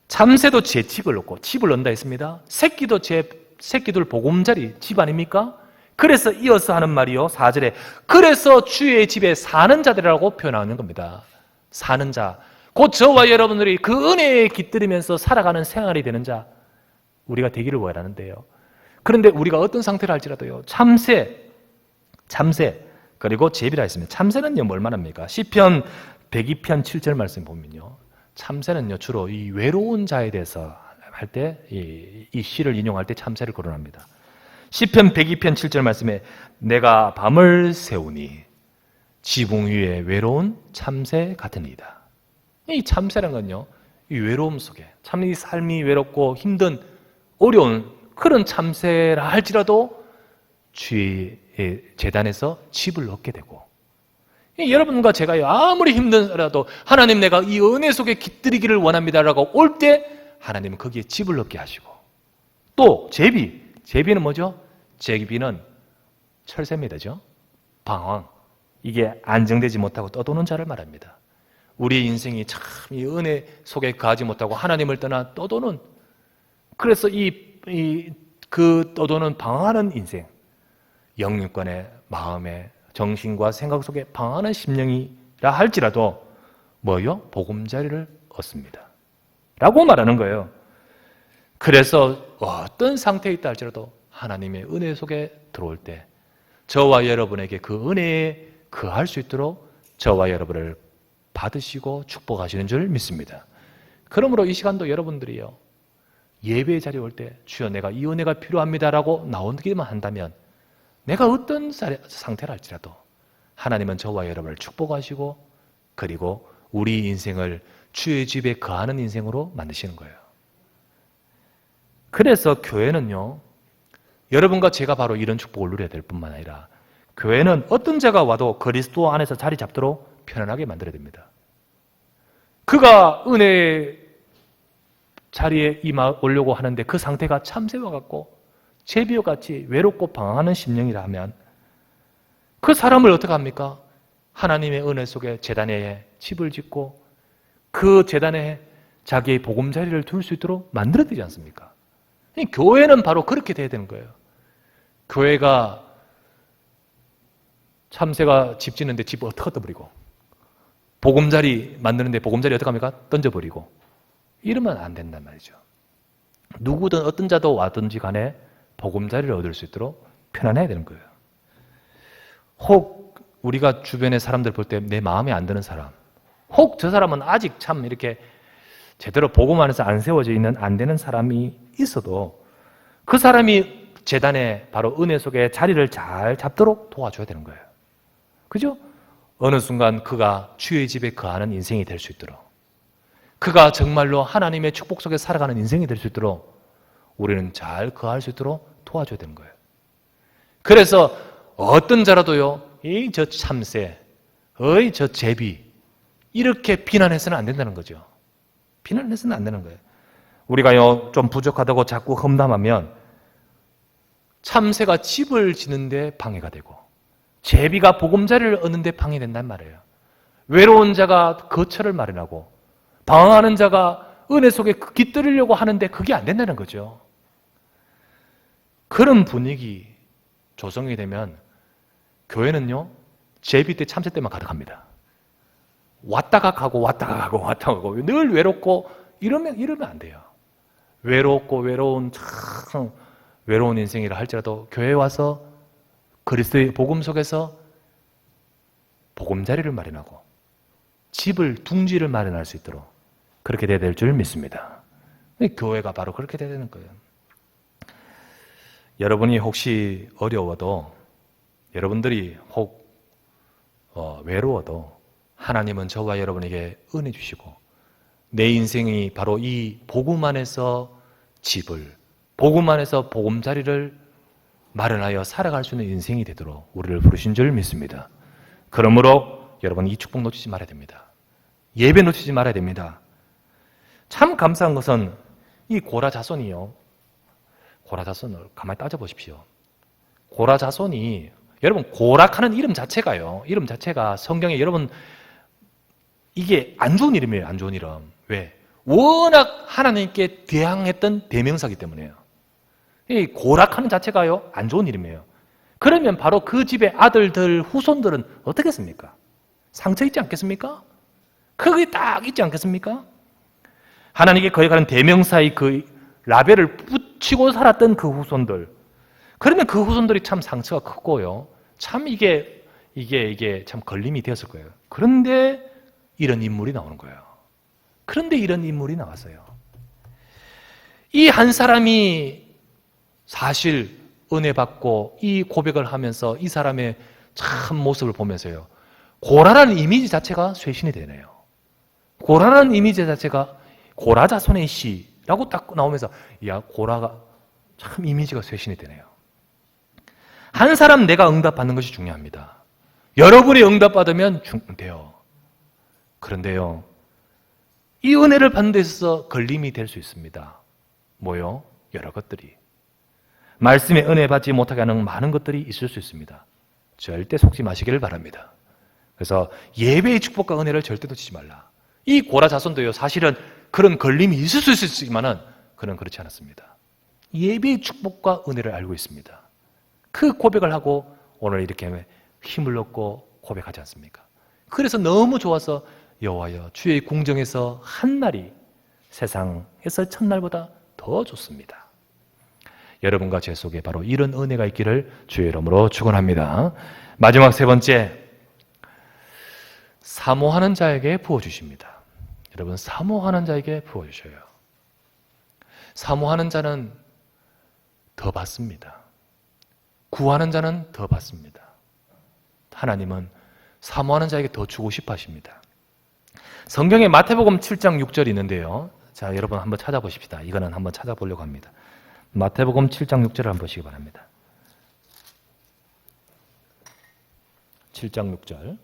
참새도 제 집을 얻고, 집을 얻는다 했습니다. 새끼둘 보금자리, 집 아닙니까? 그래서 이어서 하는 말이요 4절에 그래서 주의 집에 사는 자들이라고 표현하는 겁니다. 사는 자, 곧 저와 여러분들이 그 은혜에 깃들이면서 살아가는 생활이 되는 자, 우리가 되기를 원하는데요. 그런데 우리가 어떤 상태를 할지라도요, 참새 그리고 제비라 했습니다. 참새는요 뭘 말합니까? 시편 102편 7절 말씀 보면요, 참새는요 주로 이 외로운 자에 대해서 할 때 이 시를 인용할 때 참새를 거론합니다. 시편 102편 7절 말씀에 내가 밤을 새우니 지붕 위에 외로운 참새 같으니이다. 이 참새란 건요, 이 외로움 속에 참 이 삶이 외롭고 힘든 어려운 그런 참새라 할지라도 주의 재단에서 집을 얻게 되고, 여러분과 제가요 아무리 힘들어도 하나님 내가 이 은혜 속에 깃들이기를 원합니다라고 올 때 하나님은 거기에 집을 얻게 하시고, 또 제비는 뭐죠? 제비는 철새입니다. 방황, 이게 안정되지 못하고 떠도는 자를 말합니다. 우리의 인생이 참 이 은혜 속에 거하지 못하고 하나님을 떠나 떠도는, 그래서 그 떠도는 방황하는 인생, 영육간의 마음에 정신과 생각 속에 방황하는 심령이라 할지라도 뭐요? 보금자리를 얻습니다. 라고 말하는 거예요. 그래서 어떤 상태에 있다 할지라도 하나님의 은혜 속에 들어올 때 저와 여러분에게 그 은혜에 거할 수 있도록 저와 여러분을 받으시고 축복하시는 줄 믿습니다. 그러므로 이 시간도 여러분들이요, 예배의 자리에 올 때 주여 내가 이 은혜가 필요합니다라고 나오기만 한다면 내가 어떤 상태라 할지라도 하나님은 저와 여러분을 축복하시고 그리고 우리 인생을 주의 집에 거하는 인생으로 만드시는 거예요. 그래서 교회는요, 여러분과 제가 바로 이런 축복을 누려야 될 뿐만 아니라 교회는 어떤 자가 와도 그리스도 안에서 자리 잡도록 편안하게 만들어야 됩니다. 그가 은혜의 자리에 임하려고 하는데 그 상태가 참새와 같고 제비와 같이 외롭고 방황하는 심령이라 하면 그 사람을 어떻게 합니까? 하나님의 은혜 속에 제단에 집을 짓고 그 제단에 자기의 보금자리를 둘 수 있도록 만들어야 되지 않습니까? 교회는 바로 그렇게 돼야 되는 거예요. 교회가 참새가 집 짓는데 집을 어떻게 던져버리고 보금자리 만드는데 보금자리 어떻게 합니까? 던져버리고 이러면 안 된단 말이죠. 누구든 어떤 자도 와든지 간에 보금자리를 얻을 수 있도록 편안해야 되는 거예요. 혹 우리가 주변의 사람들 볼 때 내 마음에 안 드는 사람, 혹 저 사람은 아직 참 이렇게 제대로 복음 안에서 안 세워져 있는 안 되는 사람이 있어도 그 사람이 제단에 바로 은혜 속에 자리를 잘 잡도록 도와줘야 되는 거예요. 그죠? 어느 순간 그가 주의 집에 거하는 인생이 될 수 있도록, 그가 정말로 하나님의 축복 속에 살아가는 인생이 될 수 있도록 우리는 잘 거할 수 있도록 도와줘야 되는 거예요. 그래서 어떤 자라도요, 이 저 참새, 저 제비 이렇게 비난해서는 안 된다는 거죠. 비난해서는 안 되는 거예요. 우리가요 좀 부족하다고 자꾸 험담하면 참새가 집을 짓는데 방해가 되고 제비가 보금자리를 얻는데 방해된단 말이에요. 외로운 자가 거처를 마련하고 방황하는 자가 은혜 속에 깃들이려고 하는데 그게 안 된다는 거죠. 그런 분위기 조성이 되면 교회는요 제비 때 참새 때만 가득합니다. 왔다가 가고 왔다가 가고 왔다가 가고 늘 외롭고 이러면 안 돼요. 외로운 참 외로운 인생이라 할지라도 교회에 와서 그리스도의 복음 속에서 보금자리를 마련하고 둥지를 마련할 수 있도록 그렇게 돼야 될 줄 믿습니다. 교회가 바로 그렇게 돼야 되는 거예요. 여러분이 혹시 어려워도, 여러분들이 혹 외로워도 하나님은 저와 여러분에게 은혜 주시고 내 인생이 바로 이 복음 안에서 집을, 복음 안에서 보금자리를 마련하여 살아갈 수 있는 인생이 되도록 우리를 부르신 줄 믿습니다. 그러므로 여러분 이 축복 놓치지 말아야 됩니다. 예배 놓치지 말아야 됩니다. 참 감사한 것은 이 고라자손이요. 고라자손을 가만히 따져보십시오. 고라자손이, 여러분 고락하는 이름 자체가요, 이름 자체가 성경에 여러분 이게 안 좋은 이름이에요. 안 좋은 이름. 왜? 워낙 하나님께 대항했던 대명사기 때문에요. 이 고락하는 자체가요 안 좋은 이름이에요. 그러면 바로 그 집의 아들들, 후손들은 어떻겠습니까? 상처 있지 않겠습니까? 그게 딱 있지 않겠습니까? 하나님께 거역하는 대명사의 그 라벨을 붙이고 살았던 그 후손들, 그러면 그 후손들이 참 상처가 크고요, 참 이게 참 걸림이 되었을 거예요. 그런데 이런 인물이 나오는 거예요. 그런데 이런 인물이 나왔어요. 이 한 사람이 사실 은혜 받고 이 고백을 하면서 이 사람의 참 모습을 보면서요, 고라라는 이미지 자체가 쇄신이 되네요. 고라라는 이미지 자체가 고라자손의 시라고 딱 나오면서, 야, 고라가 참 이미지가 쇄신이 되네요. 한 사람 내가 응답받는 것이 중요합니다. 여러분이 응답받으면 돼요. 그런데요, 이 은혜를 받는 데 있어서 걸림이 될 수 있습니다. 뭐요? 여러 것들이. 말씀에 은혜 받지 못하게 하는 많은 것들이 있을 수 있습니다. 절대 속지 마시기를 바랍니다. 그래서 예배의 축복과 은혜를 절대 놓치지 말라. 이 고라 자손도요, 사실은 그런 걸림이 있을 수 있지만은 그는 그렇지 않았습니다. 예배의 축복과 은혜를 알고 있습니다. 그 고백을 하고 오늘 이렇게 힘을 얻고 고백하지 않습니까? 그래서 너무 좋아서 여호와여 주의 궁정에서 한 날이 세상에서 첫날보다 더 좋습니다. 여러분과 제 속에 바로 이런 은혜가 있기를 주의 이름으로 축원합니다. 마지막 세 번째, 사모하는 자에게 부어주십니다. 여러분, 사모하는 자에게 부어주셔요. 사모하는 자는 더 받습니다. 구하는 자는 더 받습니다. 하나님은 사모하는 자에게 더 주고 싶어 하십니다. 성경에 마태복음 7장 6절이 있는데요. 자, 여러분 한번 찾아보십시다. 이거는 한번 찾아보려고 합니다. 마태복음 7장 6절을 한번 보시기 바랍니다. 7장 6절.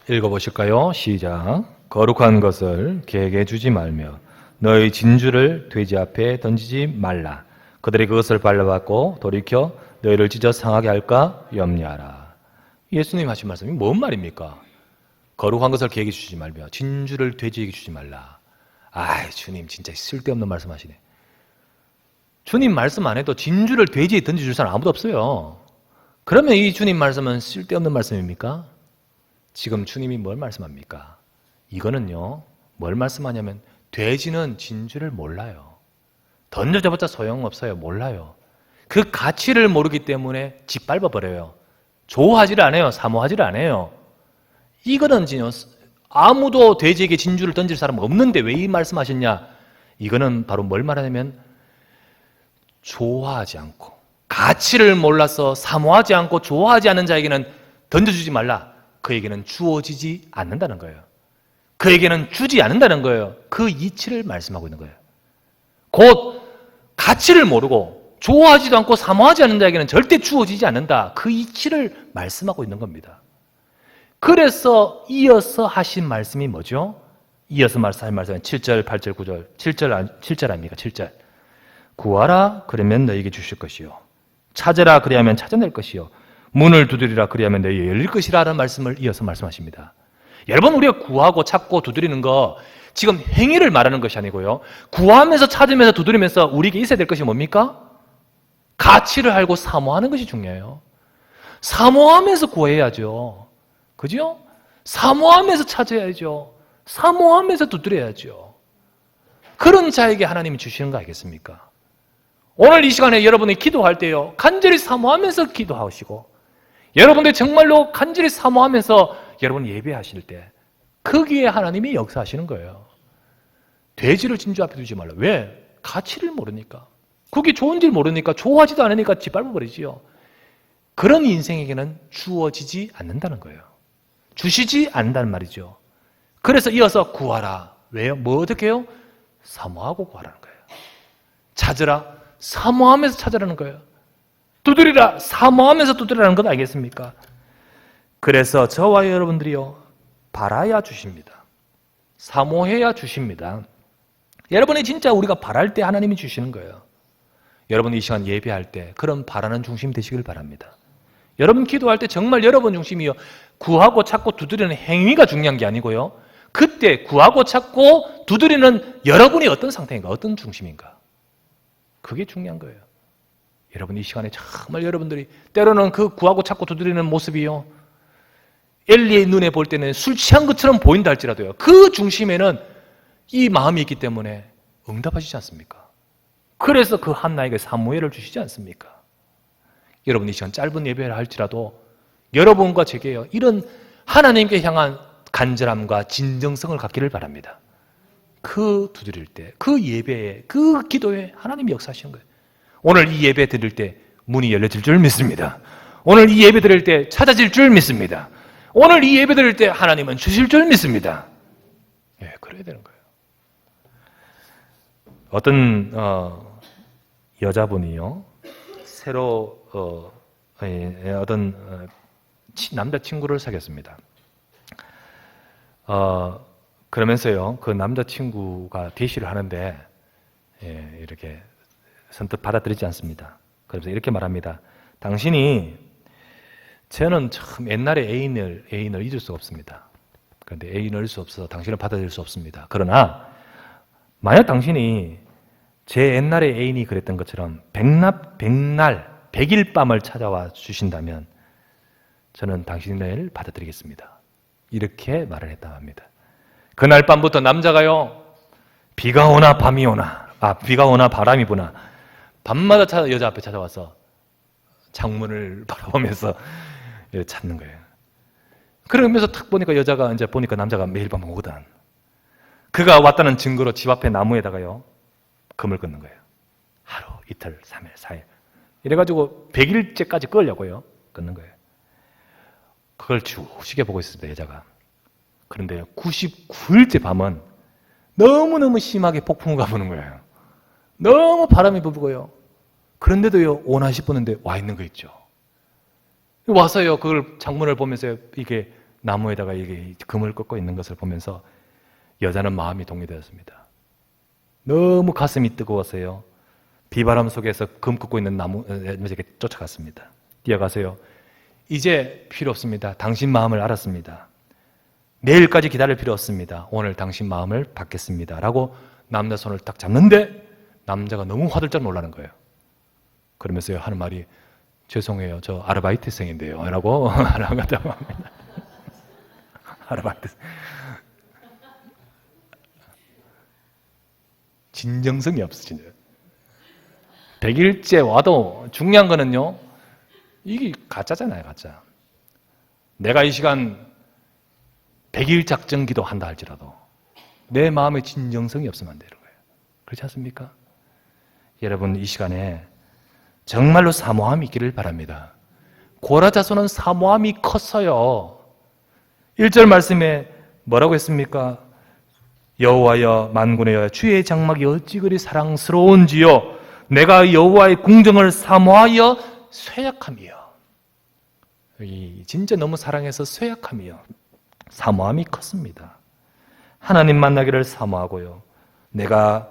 읽어보실까요? 시작. 거룩한 것을 개에게 주지 말며 너희 진주를 돼지 앞에 던지지 말라. 그들이 그것을 발라받고 돌이켜 너희를 찢어 상하게 할까 염려하라. 예수님 하신 말씀이 뭔 말입니까? 거룩한 것을 개에게 주지 말며 진주를 돼지에게 주지 말라. 아이, 주님 진짜 쓸데없는 말씀하시네. 주님 말씀 안 해도 진주를 돼지에 던져줄 사람 아무도 없어요. 그러면 이 주님 말씀은 쓸데없는 말씀입니까? 지금 주님이 뭘 말씀합니까? 이거는요, 뭘 말씀하냐면 돼지는 진주를 몰라요. 던져줘봤자 소용없어요. 몰라요. 그 가치를 모르기 때문에 짓밟아버려요. 좋아하지를 않아요. 사모하지를 않아요. 이거는 아무도 돼지에게 진주를 던질 사람 없는데 왜 이 말씀하셨냐? 이거는 바로 뭘 말하냐면 좋아하지 않고 가치를 몰라서 사모하지 않고 좋아하지 않는 자에게는 던져주지 말라. 그에게는 주어지지 않는다는 거예요. 그에게는 주지 않는다는 거예요. 그 이치를 말씀하고 있는 거예요. 곧 가치를 모르고 좋아하지도 않고 사모하지 않는 자에게는 절대 주어지지 않는다. 그 이치를 말씀하고 있는 겁니다. 그래서 이어서 하신 말씀이 뭐죠? 이어서 하신 말씀은 7절, 8절, 9절. 7절 아닙니까? 7절. 구하라 그러면 너에게 주실 것이요. 찾으라 그리하면 찾아낼 것이요. 문을 두드리라 그리하면 너에게 열릴 것이라는 말씀을 이어서 말씀하십니다. 여러분, 우리가 구하고 찾고 두드리는 거 지금 행위를 말하는 것이 아니고요. 구하면서 찾으면서 두드리면서 우리에게 있어야 될 것이 뭡니까? 가치를 알고 사모하는 것이 중요해요. 사모하면서 구해야죠. 그죠? 사모하면서 찾아야죠. 사모하면서 두드려야죠. 그런 자에게 하나님이 주시는 거 알겠습니까? 오늘 이 시간에 여러분이 기도할 때요, 간절히 사모하면서 기도하시고 여러분들 정말로 간절히 사모하면서 여러분 예배하실 때 거기에 하나님이 역사하시는 거예요. 돼지를 진주 앞에 두지 말라. 왜? 가치를 모르니까. 그게 좋은지 모르니까, 좋아하지도 않으니까 짓밟아버리지요. 그런 인생에게는 주어지지 않는다는 거예요. 주시지 않는다는 말이죠. 그래서 이어서 구하라. 왜요? 뭐 어떻게 해요? 사모하고 구하라는 거예요. 찾으라. 사모하면서 찾으라는 거예요. 두드리라. 사모하면서 두드리라는 것 알겠습니까? 그래서 저와 여러분들이요, 바라야 주십니다. 사모해야 주십니다. 여러분이 진짜 우리가 바랄 때 하나님이 주시는 거예요. 여러분 이 시간 예배할 때 그런 바라는 중심 되시길 바랍니다. 여러분 기도할 때 정말 여러분 중심이요, 구하고 찾고 두드리는 행위가 중요한 게 아니고요, 그때 구하고 찾고 두드리는 여러분이 어떤 상태인가, 어떤 중심인가, 그게 중요한 거예요. 여러분 이 시간에 정말 여러분들이 때로는 그 구하고 찾고 두드리는 모습이요, 엘리의 눈에 볼 때는 술 취한 것처럼 보인다 할지라도요, 그 중심에는 이 마음이 있기 때문에 응답하시지 않습니까? 그래서 그 한나에게 사무엘을 주시지 않습니까? 여러분 이 시간 짧은 예배를 할지라도 여러분과 제게요, 이런 하나님께 향한 간절함과 진정성을 갖기를 바랍니다. 그 두드릴 때, 그 예배에, 그 기도에 하나님이 역사하시는 거예요. 오늘 이 예배 드릴 때 문이 열려질 줄 믿습니다. 오늘 이 예배 드릴 때 찾아질 줄 믿습니다. 오늘 이 예배 드릴 때 하나님은 주실 줄 믿습니다. 예, 그래야 되는 거예요. 어떤 여자분이요, 새로 어떤 남자친구를 사귀었습니다. 그러면서요, 그 남자친구가 대시를 하는데 이렇게 선뜻 받아들이지 않습니다. 그래서 이렇게 말합니다. 당신이, 저는 참 옛날에 애인을 잊을 수가 없습니다. 그런데 애인을 얻을 수 없어서 당신을 받아들일 수 없습니다. 그러나 만약 당신이 제 옛날에 애인이 그랬던 것처럼 백날 100일 밤을 찾아와 주신다면 저는 당신을 받아들이겠습니다. 이렇게 말을 했다고 합니다. 그날 밤부터 남자가요, 비가 오나 밤이 오나, 비가 오나 바람이 부나 밤마다 여자 앞에 찾아와서 창문을 바라보면서 찾는 거예요. 그러면서 탁 보니까 여자가 이제 보니까 남자가 매일 밤 오거든. 그가 왔다는 증거로 집 앞에 나무에다가요 금을 끊는 거예요. 하루, 이틀, 3일, 4일 이래가지고 100일째까지 끌려고요 끊는 거예요. 그걸 쭉 지켜보고 있습니다, 여자가. 그런데 99일째 밤은 너무너무 심하게 폭풍우가 부는 거예요. 너무 바람이 불고요. 그런데도요, 오나 싶었는데 와 있는 거 있죠. 와서요, 그걸 창문을 보면서 이게 나무에다가 이게 금을 꺾고 있는 것을 보면서 여자는 마음이 동요되었습니다. 너무 가슴이 뜨거워서요, 비바람 속에서 금 꺾고 있는 나무에게 쫓아갔습니다. 뛰어가서요, 이제 필요 없습니다. 당신 마음을 알았습니다. 내일까지 기다릴 필요 없습니다. 오늘 당신 마음을 받겠습니다. 라고 남자 손을 딱 잡는데 남자가 너무 화들짝 놀라는 거예요. 그러면서요 하는 말이, 죄송해요, 저 아르바이트생인데요 라고 하라고 합니다. 아르바이트생. 진정성이 없어, 진짜. 100일째 와도 중요한 거는요, 이게 가짜잖아요, 가짜. 내가 이 시간 100일 작정 기도 한다 할지라도 내 마음에 진정성이 없으면 안 되는 거예요. 그렇지 않습니까? 여러분, 이 시간에 정말로 사모함이 있기를 바랍니다. 고라 자손은 사모함이 컸어요. 1절 말씀에 뭐라고 했습니까? 여호와여 만군의 여호와 주의 장막이 어찌 그리 사랑스러운지요 내가 여호와의 궁정을 사모하여 쇠약함이요. 여기 진짜 너무 사랑해서 쇠약함이요. 사모함이 컸습니다. 하나님 만나기를 사모하고요, 내가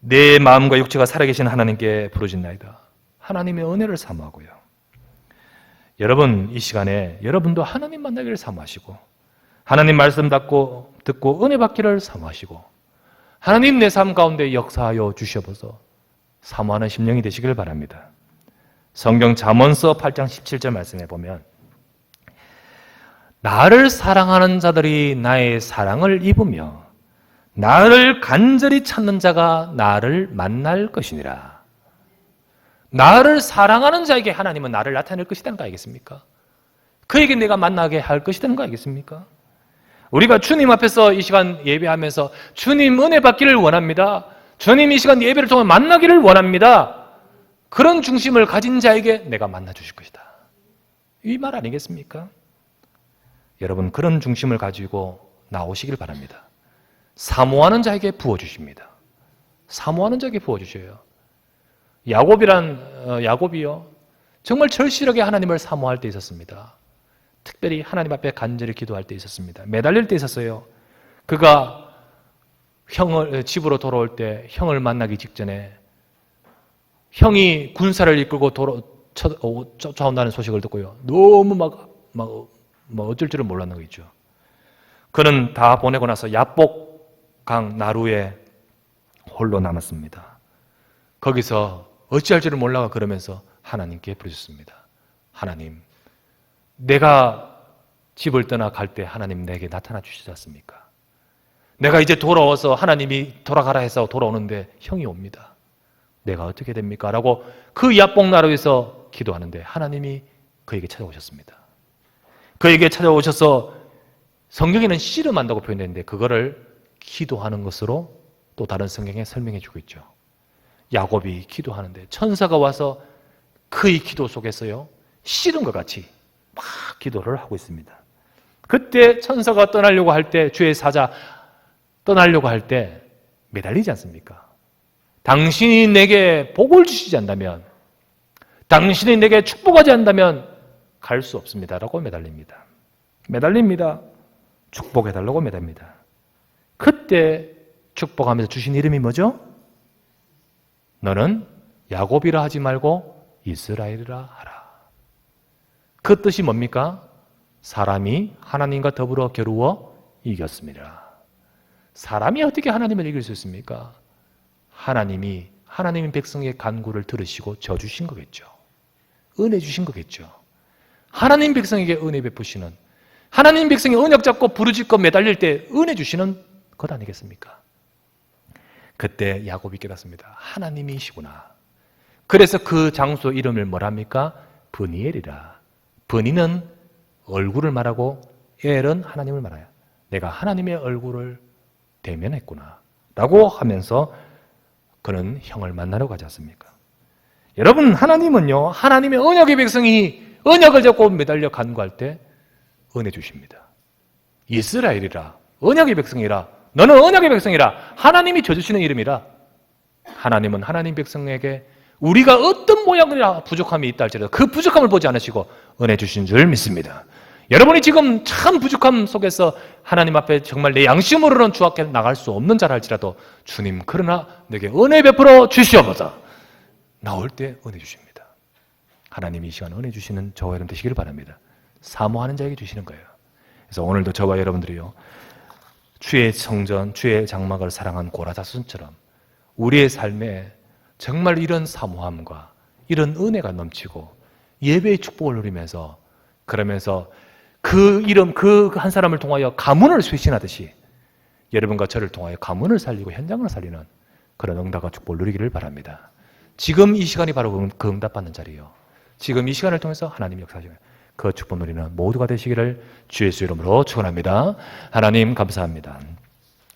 내 마음과 육체가 살아계신 하나님께 부르짖나이다. 하나님의 은혜를 사모하고요. 여러분, 이 시간에 여러분도 하나님 만나기를 사모하시고 하나님 말씀 듣고 은혜 받기를 사모하시고 하나님 내 삶 가운데 역사하여 주셔서 사모하는 심령이 되시길 바랍니다. 성경 잠언서 8장 17절 말씀에 보면, 나를 사랑하는 자들이 나의 사랑을 입으며 나를 간절히 찾는 자가 나를 만날 것이니라. 나를 사랑하는 자에게 하나님은 나를 나타낼 것이라는 거 알겠습니까? 그에게 내가 만나게 할 것이라는 거 알겠습니까? 우리가 주님 앞에서 이 시간 예배하면서 주님 은혜 받기를 원합니다. 주님 이 시간 예배를 통해 만나기를 원합니다. 그런 중심을 가진 자에게 내가 만나 주실 것이다. 이 말 아니겠습니까? 여러분, 그런 중심을 가지고 나오시길 바랍니다. 사모하는 자에게 부어주십니다. 사모하는 자에게 부어주셔요. 야곱이요, 정말 절실하게 하나님을 사모할 때 있었습니다. 특별히 하나님 앞에 간절히 기도할 때 있었습니다. 매달릴 때 있었어요. 그가 집으로 돌아올 때 형을 만나기 직전에 형이 군사를 이끌고 쫓아온다는 소식을 듣고요, 너무 막 어쩔 줄을 몰랐는 거 있죠. 그는 다 보내고 나서 야복강 나루에 홀로 남았습니다. 거기서 어찌할 줄을 몰라가 그러면서 하나님께 부르셨습니다. 하나님, 내가 집을 떠나 갈 때 하나님 내게 나타나 주시지 않습니까? 내가 이제 돌아와서 하나님이 돌아가라 해서 돌아오는데 형이 옵니다. 내가 어떻게 됩니까? 라고 그 야복 나루에서 기도하는데 하나님이 그에게 찾아오셨습니다. 그에게 찾아오셔서 성경에는 씨름한다고 표현했는데 그거를 기도하는 것으로 또 다른 성경에 설명해 주고 있죠. 야곱이 기도하는데 천사가 와서 그의 기도 속에서요, 씨름과 같이 막 기도를 하고 있습니다. 그때 천사가 떠나려고 할 때, 주의 사자 떠나려고 할 때 매달리지 않습니까? 당신이 내게 복을 주시지 않다면, 당신이 내게 축복하지 않다면 갈 수 없습니다 라고 매달립니다. 축복해달라고 매달립니다. 그때 축복하면서 주신 이름이 뭐죠? 너는 야곱이라 하지 말고 이스라엘이라 하라. 그 뜻이 뭡니까? 사람이 하나님과 더불어 겨루어 이겼습니다. 사람이 어떻게 하나님을 이길 수 있습니까? 하나님이 하나님의 백성의 간구를 들으시고 져주신 거겠죠. 은혜 주신 거겠죠. 하나님 백성에게 은혜 베푸시는, 하나님 백성이 언약 잡고 부르짖고 매달릴 때 은혜 주시는 것 아니겠습니까? 그때 야곱이 깨닫습니다. 하나님이시구나. 그래서 그 장소 이름을 뭐랍니까? 브니엘이라. 브니는 얼굴을 말하고 엘은 하나님을 말해요. 내가 하나님의 얼굴을 대면했구나 라고 하면서 그는 형을 만나러 가지 않습니까? 여러분, 하나님은요, 하나님의 언약의 백성이 언약을 잡고 매달려 간구할 때 은혜 주십니다. 이스라엘이라, 언약의 백성이라, 너는 언약의 백성이라, 하나님이 져주시는 이름이라. 하나님은 하나님 백성에게 우리가 어떤 모양이나 부족함이 있다 할지라도 그 부족함을 보지 않으시고 은혜 주신 줄 믿습니다. 여러분이 지금 참 부족함 속에서 하나님 앞에 정말 내 양심으로는 주 앞에 나갈 수 없는 자라 할지라도 주님, 그러나 내게 은혜 베풀어 주시옵소서. 나올 때 은혜 주십니다. 하나님이 이 시간 은혜 주시는 저와 여러분 되시기를 바랍니다. 사모하는 자에게 주시는 거예요. 그래서 오늘도 저와 여러분들이요, 주의 성전, 주의 장막을 사랑한 고라자손처럼 우리의 삶에 정말 이런 사모함과 이런 은혜가 넘치고 예배의 축복을 누리면서, 그러면서 그 이름, 그 한 사람을 통하여 가문을 쇄신하듯이 여러분과 저를 통하여 가문을 살리고 현장을 살리는 그런 응답과 축복을 누리기를 바랍니다. 지금 이 시간이 바로 그 응답받는 자리예요. 지금 이 시간을 통해서 하나님 역사하시는 그 축복 누리는 모두가 되시기를 주 예수 이름으로 축원합니다. 하나님 감사합니다.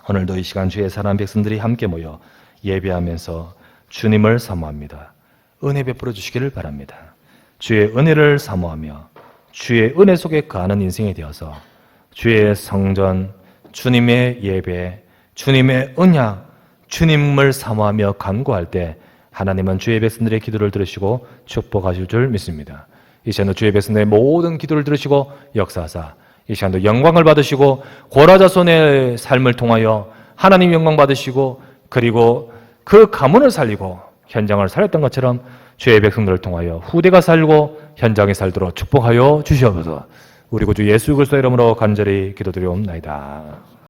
오늘도 이 시간 주의 사랑하는 백성들이 함께 모여 예배하면서 주님을 사모합니다. 은혜 베풀어 주시기를 바랍니다. 주의 은혜를 사모하며 주의 은혜 속에 거하는 인생이 되어서 주의 성전, 주님의 예배, 주님의 언약, 주님을 사모하며 간구할 때 하나님은 주의 백성들의 기도를 들으시고 축복하실 줄 믿습니다. 이 시간도 주의 백성들의 모든 기도를 들으시고 역사하사 이 시간도 영광을 받으시고 고라자손의 삶을 통하여 하나님 영광 받으시고, 그리고 그 가문을 살리고 현장을 살렸던 것처럼 주의 백성들을 통하여 후대가 살고 현장에 살도록 축복하여 주시옵소서. 우리 구주 예수 그리스도의 이름으로 간절히 기도드리옵나이다.